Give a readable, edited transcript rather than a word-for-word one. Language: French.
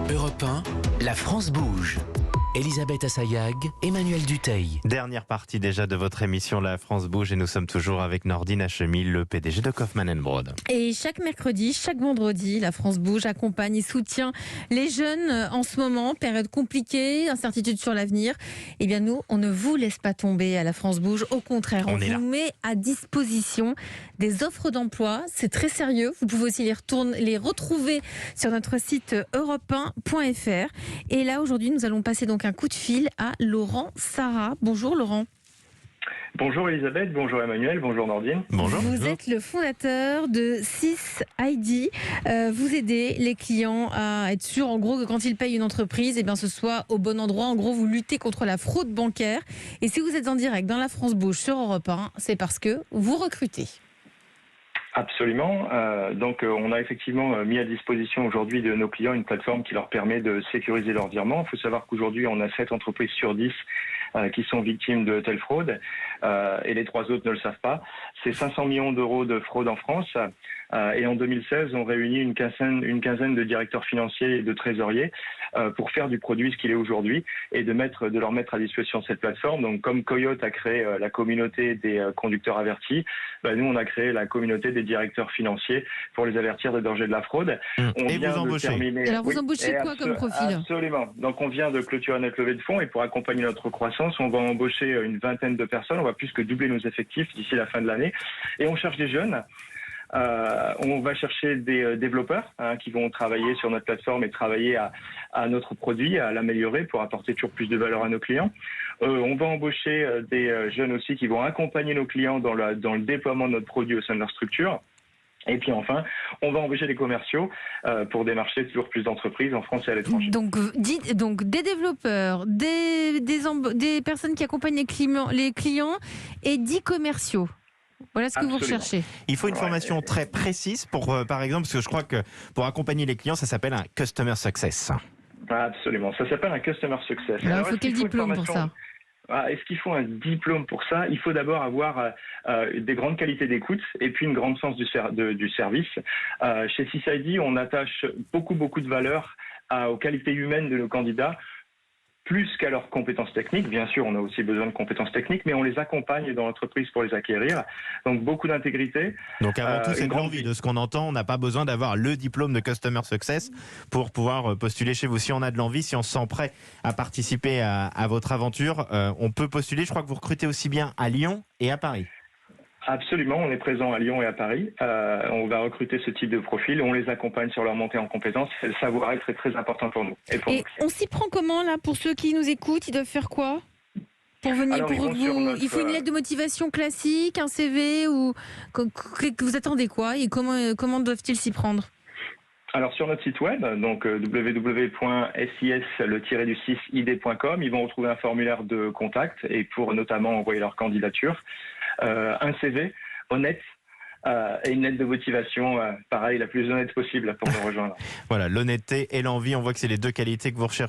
Europe 1, la France bouge. Elisabeth Assayag, Emmanuel Dutheil. Dernière partie déjà de votre émission La France bouge et nous sommes toujours avec Nordine Hachemi, le PDG de Kaufmann & Broad. Et chaque mercredi, chaque vendredi, La France bouge accompagne et soutient les jeunes en ce moment, période compliquée, incertitude sur l'avenir. Eh bien nous, on ne vous laisse pas tomber à La France bouge, au contraire, on vous met à disposition des offres d'emploi, c'est très sérieux. Vous pouvez aussi les retrouver sur notre site europe1.fr. Et là aujourd'hui, nous allons passer donc un coup de fil à Laurent Sarrat. Bonjour Laurent. Bonjour Elisabeth, bonjour Emmanuel, bonjour Nordine. Bonjour. Vous êtes le fondateur de 6ID. Vous aidez les clients à être sûrs, en gros, que quand ils payent une entreprise, eh bien, ce soit au bon endroit. En gros, vous luttez contre la fraude bancaire. Et si vous êtes en direct dans La France bouge sur Europe 1, c'est parce que vous recrutez. Absolument. Donc, on a effectivement mis à disposition aujourd'hui de nos clients une plateforme qui leur permet de sécuriser leurs virements. Il faut savoir qu'aujourd'hui, on a 7 entreprises sur 10 qui sont victimes de telle fraude et les 3 autres ne le savent pas. C'est 500 millions d'euros de fraude en France et en 2016, on réunit une quinzaine de directeurs financiers et de trésoriers pour faire du produit ce qu'il est aujourd'hui et de leur mettre à disposition cette plateforme. Donc, comme Coyote a créé la communauté des conducteurs avertis, nous, on a créé la communauté des directeurs financiers pour les avertir des dangers de la fraude. Et vous embauchez. Alors, vous embauchez quoi comme profil ? Absolument. Donc, on vient de clôturer notre levée de fonds et pour accompagner notre croissance, on va embaucher une vingtaine de personnes. On va plus que doubler nos effectifs d'ici la fin de l'année. Et on cherche des jeunes. On va chercher des développeurs qui vont travailler sur notre plateforme et travailler à notre produit, à l'améliorer pour apporter toujours plus de valeur à nos clients. On va embaucher des jeunes aussi qui vont accompagner nos clients dans le déploiement de notre produit au sein de leur structure. Et puis enfin, on va embaucher des commerciaux pour démarcher toujours plus d'entreprises en France et à l'étranger. Donc des développeurs, des personnes qui accompagnent les clients et 10 commerciaux. Voilà ce que vous recherchez. Il faut une formation très précise pour, par exemple, parce que je crois que pour accompagner les clients, ça s'appelle un Customer Success. Absolument, ça s'appelle un Customer Success. Alors, il faut quel diplôme pour ça ? Est-ce qu'il faut un diplôme pour ça ? Il faut d'abord avoir des grandes qualités d'écoute et puis une grande sens du service. Chez 6ID, on attache beaucoup de valeur aux qualités humaines de nos candidats, plus qu'à leurs compétences techniques. Bien sûr, on a aussi besoin de compétences techniques, mais on les accompagne dans l'entreprise pour les acquérir. Donc, beaucoup d'intégrité. Donc, avant tout, c'est l'envie de ce qu'on entend. On n'a pas besoin d'avoir le diplôme de Customer Success pour pouvoir postuler chez vous. Si on a de l'envie, si on se sent prêt à participer à votre aventure, on peut postuler. Je crois que vous recrutez aussi bien à Lyon et à Paris. Absolument, on est présent à Lyon et à Paris. On va recruter ce type de profil. On les accompagne sur leur montée en compétences. Le savoir-être est très important pour nous. Et on s'y prend comment là pour ceux qui nous écoutent ? Ils doivent faire quoi ? Pour venir, il faut une lettre de motivation classique, un CV ou que vous attendez quoi ? Et comment doivent-ils s'y prendre ? Alors sur notre site web, donc www.sis-id.com, ils vont retrouver un formulaire de contact et pour notamment envoyer leur candidature, un CV honnête et une lettre de motivation, pareil, la plus honnête possible pour nous rejoindre. Voilà, l'honnêteté et l'envie, on voit que c'est les 2 qualités que vous recherchez.